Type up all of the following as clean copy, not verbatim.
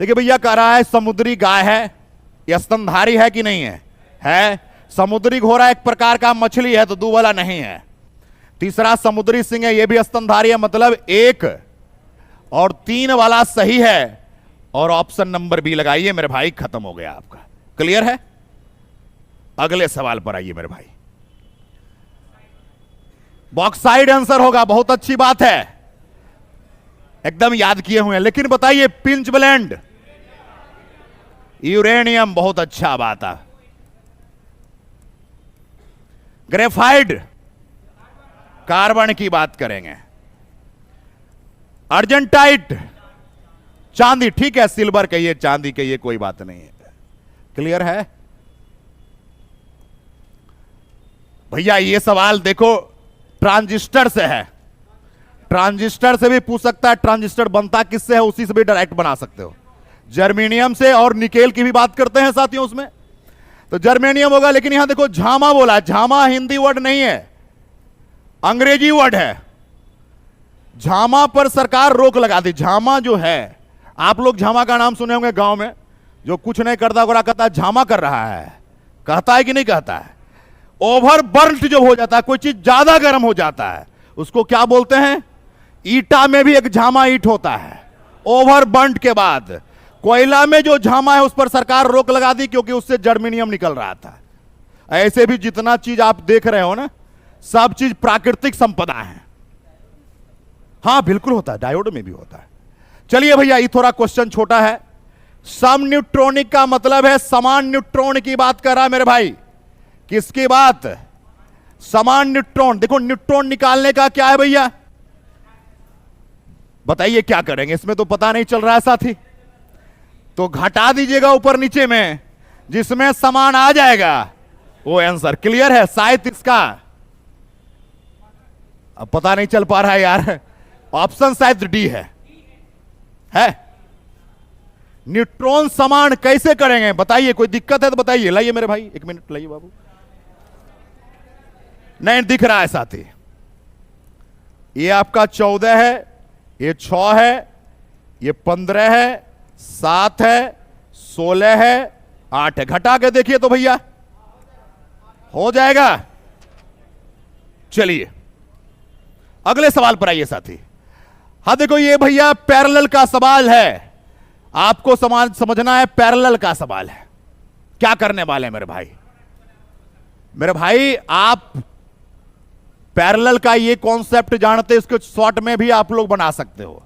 देखिए भैया, कह रहा है समुद्री गाय है, यह स्तनधारी है कि नहीं है? है। समुद्री घोड़ा एक प्रकार का मछली है, तो दो वाला नहीं है। तीसरा समुद्री सिंह है, यह भी स्तनधारी है, मतलब 1 और 3 वाला सही है। और ऑप्शन नंबर बी लगाइए मेरे भाई, खत्म हो गया आपका। क्लियर है? अगले सवाल पर आइए मेरे भाई। बॉक्साइड आंसर होगा, बहुत अच्छी बात है, एकदम याद किए हुए हैं। लेकिन बताइए पिंच ब्लेंड, यूरेनियम, बहुत अच्छा बात है। ग्रेफाइड, कार्बन की बात करेंगे। अर्जेंटाइट, चांदी, ठीक है, सिल्वर कहिए, चांदी कहिए, कोई बात नहीं है। क्लियर है भैया? ये सवाल देखो ट्रांजिस्टर से है, ट्रांजिस्टर से भी पूछ सकता है। ट्रांजिस्टर बनता किससे है, उसी से भी डायरेक्ट बना सकते हो, जर्मेनियम से। और निकेल की भी बात करते हैं साथियों उसमें, तो जर्मेनियम होगा। लेकिन यहां देखो झामा बोला, झामा हिंदी वर्ड नहीं है, अंग्रेजी वर्ड है। झामा पर सरकार रोक लगा दी। झामा जो है, आप लोग झामा का नाम सुने होंगे गांव में, जो कुछ नहीं करता गोरा कहता है झामा कर रहा है, कहता है कि नहीं कहता है? ओवर बर्न्ट जो हो जाता है, कोई चीज ज्यादा गर्म हो जाता है, उसको क्या बोलते हैं? ईटा में भी एक झामा ईट होता है ओवर बर्न्ट के बाद। कोयला में जो झामा है उस पर सरकार रोक लगा दी, क्योंकि उससे जर्मेनियम निकल रहा था। ऐसे भी जितना चीज आप देख रहे हो ना, सब चीज प्राकृतिक संपदा है। हां बिल्कुल होता है, डायोड में भी होता है। चलिए भैया, ये थोड़ा क्वेश्चन छोटा है। सम न्यूट्रॉनिक का मतलब है समान न्यूट्रॉन की बात कर रहा है मेरे भाई। किसकी बात? समान न्यूट्रॉन। देखो न्यूट्रॉन निकालने का क्या है भैया, बताइए क्या करेंगे? इसमें तो पता नहीं चल रहा है साथी, तो घटा दीजिएगा ऊपर नीचे में, जिसमें समान आ जाएगा वो आंसर। क्लियर है? शायद इसका अब पता नहीं चल पा रहा है यार, ऑप्शन शायद डी है। न्यूट्रॉन समान कैसे करेंगे बताइए? कोई दिक्कत है तो बताइए। लाइए मेरे भाई, 1 मिनट लाइए बाबू। नहीं दिख रहा है साथी, ये आपका 14 है, ये 6 है, ये 15 है, 7 है, 16 है, 8 है। घटा के देखिए तो भैया हो जाएगा। चलिए अगले सवाल पर आइए साथी। हाँ देखो, ये भैया पैरेलल का सवाल है, आपको समझना है। पैरेलल का सवाल है, क्या करने वाले हैं मेरे भाई? मेरे भाई आप पैरेलल का ये कॉन्सेप्ट जानते, इसको शॉर्ट में भी आप लोग बना सकते हो।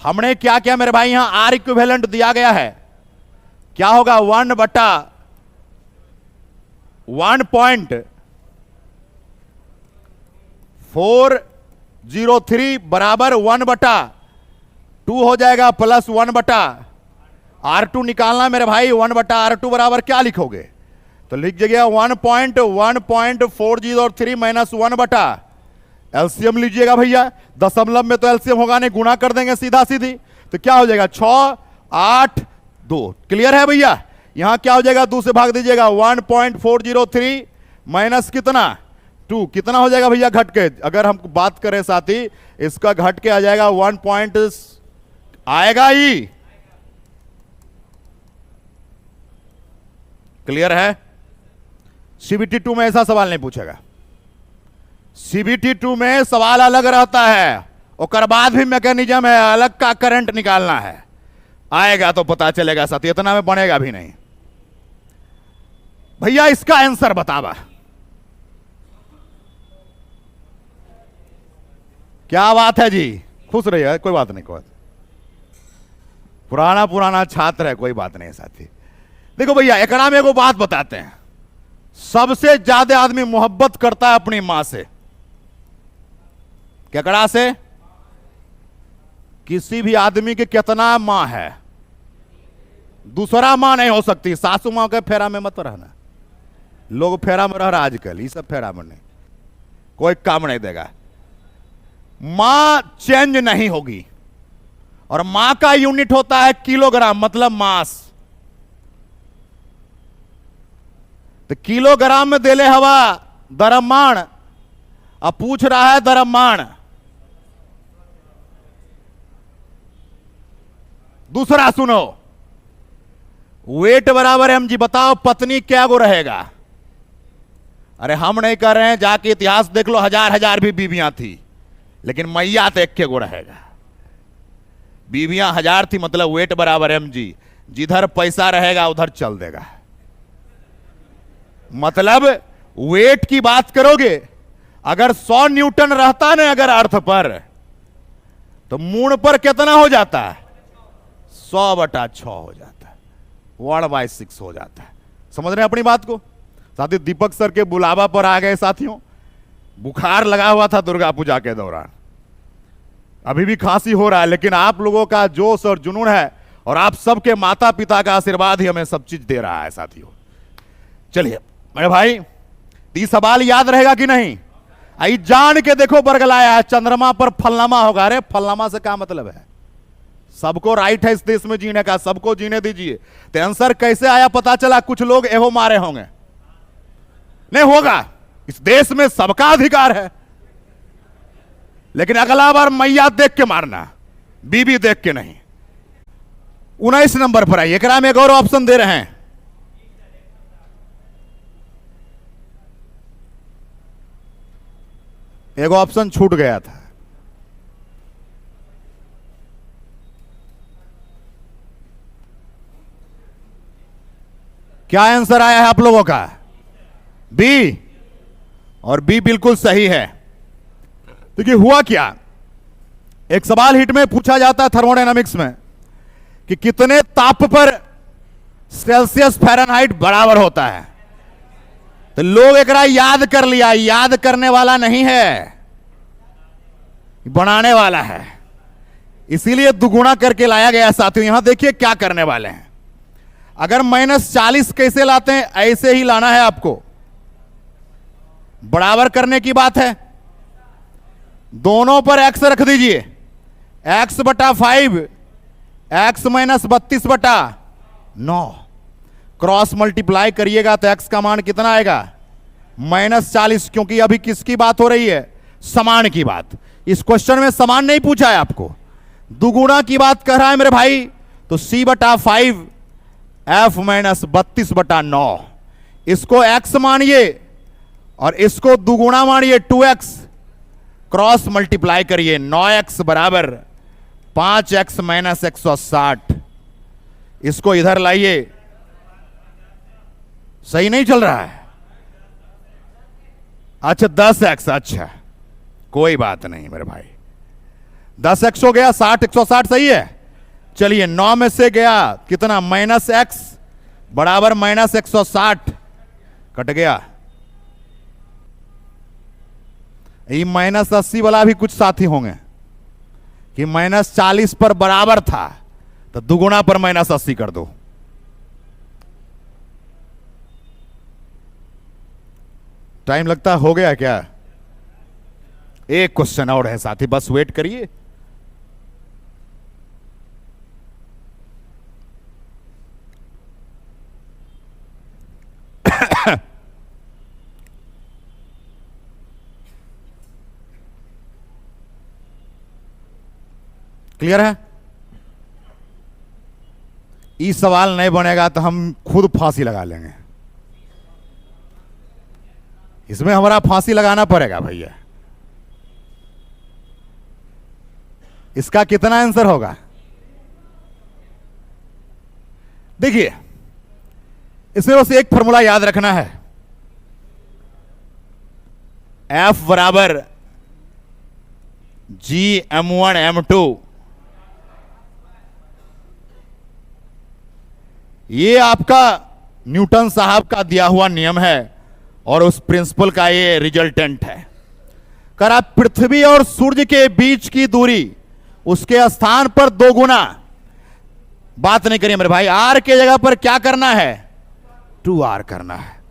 हमने क्या किया मेरे भाई, यहां आर इक्विवेलेंट दिया गया है, क्या होगा? 1/1.403 बराबर 1/2 हो जाएगा, प्लस 1/R2 निकालना मेरे भाई। 1/R2 बराबर क्या लिखोगे? तो लिख दीजिएगा 1.1.403 माइनस 1/। एलसीएम लीजिएगा भैया, दशमलव में तो एलसीएम होगा नहीं, गुणा कर देंगे सीधा सीधी, तो क्या हो जाएगा? 6, 8, 2। क्लियर है भैया? यहां क्या हो जाएगा? 2 से भाग दीजिएगा। 1.403 माइनस कितना? 2। कितना हो जाएगा भैया घट के? अगर हम बात करें साथी, इसका घट के आ जाएगा 1 पॉइंट आएगा ही। क्लियर है? सीबीटी 2 में ऐसा सवाल नहीं पूछेगा। सीबीटी 2 में सवाल अलग रहता है, और बाद भी मैकेनिज्म है, अलग का करंट निकालना है। आएगा तो पता चलेगा साथी, इतना में बनेगा भी नहीं। भैया इसका आंसर बतावा, क्या बात है जी? खुश रहिए, कोई बात नहीं, कोई बात। पुराना छात्र है, कोई बात नहीं साथी। देखो भैया, एकड़ा में एगो बात बताते हैं, सबसे ज्यादा आदमी मोहब्बत करता है अपनी मां से। केकड़ा से? किसी भी आदमी के कितना मां है, दूसरा मां नहीं हो सकती। सासू मां के फेरा में मत रहना, लोग फेरा में रह रहा आजकल, ये सब फेरा में नहीं, कोई काम नहीं देगा। मां चेंज नहीं होगी, और मां का यूनिट होता है किलोग्राम, मतलब मास। तो किलोग्राम में देले हवा द्रव्यमान, अब पूछ रहा है द्रव्यमान। दूसरा सुनो, वेट बराबर mg। बताओ पत्नी क्या गो रहेगा? अरे हम नहीं कर रहे हैं, जाके इतिहास देख लो, हजार हजार भी बीवियां थी, लेकिन मैया तो एक के गो रहेगा। बीवियां हजार थी, मतलब वेट बराबर mg। जिधर पैसा रहेगा उधर चल देगा। मतलब वेट की बात करोगे, अगर 100 न्यूटन रहता ना अगर अर्थ पर, तो मून पर कितना हो जाता है? 100/6 हो जाता है, 1/6 हो जाता है। समझ रहे हैं अपनी बात को? साथी दीपक सर के बुलावा पर आ गए साथियों। बुखार लगा हुआ था दुर्गा पूजा के दौरान, अभी भी खांसी हो रहा है, लेकिन आप लोगों का जोश और जुनून है और आप सबके माता पिता का आशीर्वाद ही हमें सब चीज दे रहा है साथियों। चलिए मेरे भाई, 30 सवाल याद रहेगा कि नहीं? आई जान के देखो बरगलाया है, चंद्रमा पर फलनामा होगा। अरे फलनामा से क्या मतलब है? सबको राइट है इस देश में जीने का, सबको जीने दीजिए। तो आंसर कैसे आया पता चला? कुछ लोग एहो मारे होंगे। नहीं होगा, इस देश में सबका अधिकार है, लेकिन अगला बार मैया देख के मारना, बीबी देख के नहीं। 19 नंबर पर आइए, एकरा में एक और ऑप्शन दे रहे हैं। एक ऑप्शन छूट गया था। क्या आंसर आया है आप लोगों का? बी। और बी बिल्कुल सही है। देखिए हुआ क्या, एक सवाल हिट में पूछा जाता है थर्मोडायनामिक्स में कि कितने ताप पर सेल्सियस फ़ारेनहाइट बराबर होता है। तो लोग एकरा याद कर लिया, याद करने वाला नहीं है, बनाने वाला है, इसीलिए दुगुना करके लाया गया साथियों। यहां देखिए क्या करने वाले हैं। अगर -40 कैसे लाते हैं, ऐसे ही लाना है आपको। बराबर करने की बात है, दोनों पर x रख दीजिए, x/5, x - 32/9। क्रॉस मल्टीप्लाई करिएगा तो x का मान कितना आएगा? -40। क्योंकि अभी किसकी बात हो रही है? समान की बात। इस क्वेश्चन में समान नहीं पूछा है आपको, दुगुना की बात कर रहा है मेरे भाई। तो c/5 f - 32/9, इसको x मानिए और इसको दुगुना मानिए 2x। क्रॉस मल्टीप्लाई करिए, 9x बराबर 5x - 160। इसको इधर लाइए, सही नहीं चल रहा है। अच्छा 10x, अच्छा कोई बात नहीं मेरे भाई, 10x हो गया, 60 160 सही है। चलिए 9 में से गया कितना? -x बराबर -160, कट गया। ये -80 वाला भी कुछ साथी होंगे कि -40 पर बराबर था, तो दुगुना पर -80 कर दो। टाइम लगता हो गया क्या? एक क्वेश्चन और है साथी, बस वेट करिए। क्लियर है? इस सवाल नहीं बनेगा तो हम खुद फांसी लगा लेंगे। इसमें हमारा फांसी लगाना पड़ेगा भैया। इसका कितना आंसर होगा? देखिए इसमें बस एक फॉर्मूला याद रखना है, F बराबर Gm1m2। ये आपका न्यूटन साहब का दिया हुआ नियम है और उस प्रिंसिपल का ये रिजल्टेंट है। कर आप पृथ्वी और सूर्य के बीच की दूरी उसके स्थान पर 2 गुना, बात नहीं करिए मेरे भाई, r के जगह पर क्या करना है? 2r करना है।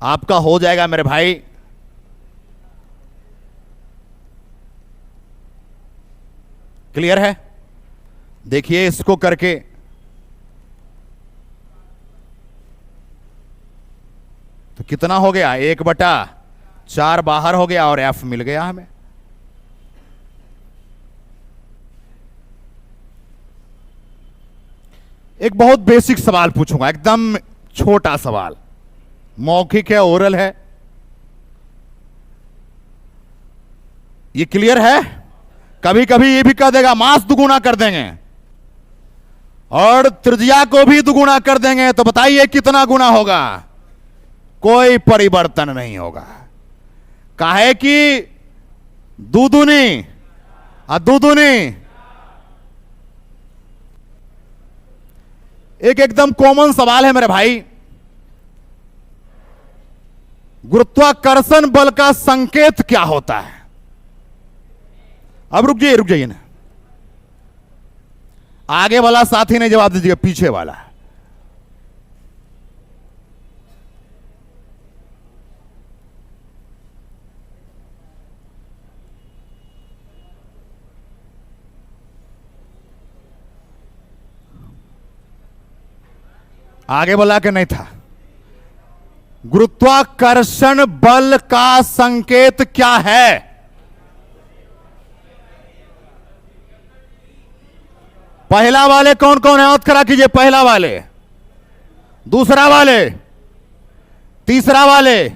आपका हो जाएगा मेरे भाई क्लियर है? देखिए इसको करके तो कितना हो गया? 1/4 बाहर हो गया और f मिल गया हमें। एक बहुत बेसिक सवाल पूछूंगा, एकदम छोटा सवाल, मौखिक है, ओरल है। ये क्लियर है? कभी कभी ये भी कह देगा मास दुगुना कर देंगे और त्रिज्या को भी दुगुना कर देंगे, तो बताइए कितना गुना होगा? कोई परिवर्तन नहीं होगा। काहे कि दुदुनी अदुदुनी। एक एकदम कॉमन सवाल है मेरे भाई, गुरुत्वाकर्षण बल का संकेत क्या होता है? अब रुक जाइए ना, आगे वाला साथी ने जवाब दीजिएगा, पीछे वाला। आगे बोला कि नहीं था? गुरुत्वाकर्षण बल का संकेत क्या है? पहला वाले कौन कौन है? हाथ खड़ा कीजिए। पहला वाले, दूसरा वाले, तीसरा वाले,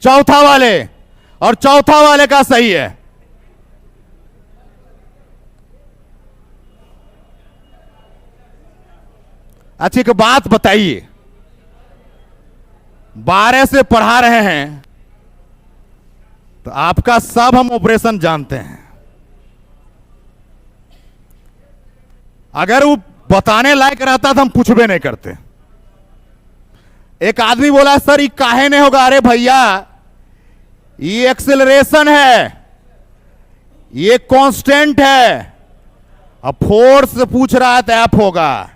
चौथा वाले, और चौथा वाले का सही है। अच्छी एक बात बताइए, 12 से पढ़ा रहे हैं तो आपका सब हम ऑपरेशन जानते हैं। अगर वो बताने लायक रहता तो हम पूछबे नहीं करते। एक आदमी बोला सर ये काहे नहीं होगा? अरे भैया ये एक्सेलरेशन है, ये कांस्टेंट है। अब फोर्स पूछ रहा है तो एफ होगा,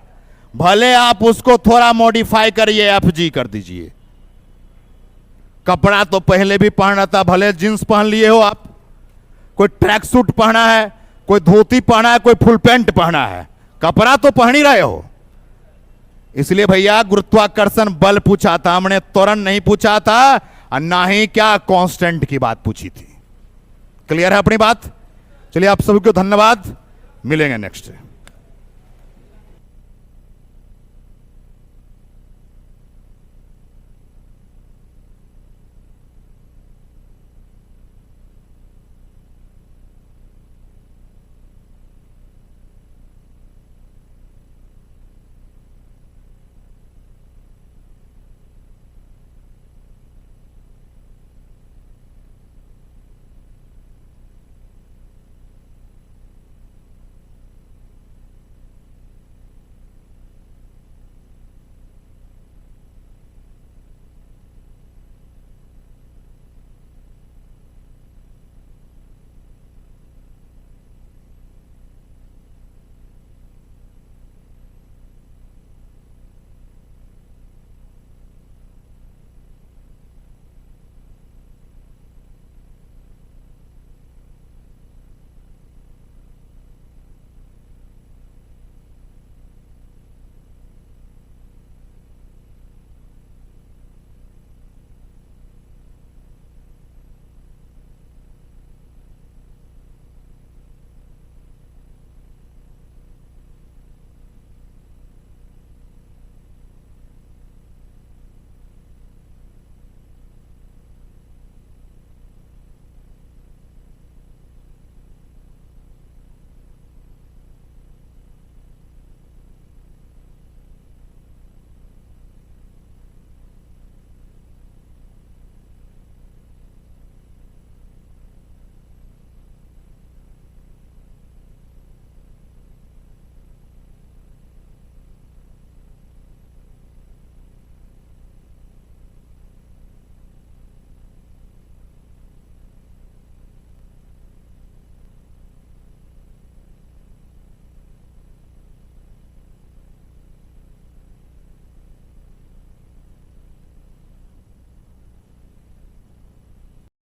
भले आप उसको थोड़ा मॉडिफाई करिए, एफ जी कर दीजिए। कपड़ा तो पहले भी पहना था, भले जींस पहन लिए हो आप, कोई ट्रैक सूट पहना है, कोई धोती पहना है, कोई फुल पैंट पहना है, कपड़ा तो पहन ही रहे हो। इसलिए भैया गुरुत्वाकर्षण बल पूछा था हमने, त्वरण नहीं पूछा था, और ना ही क्या कांस्टेंट की बात पूछी थी। क्लियर है अपनी बात? चलिए आप सभी को धन्यवाद, मिलेंगे नेक्स्ट।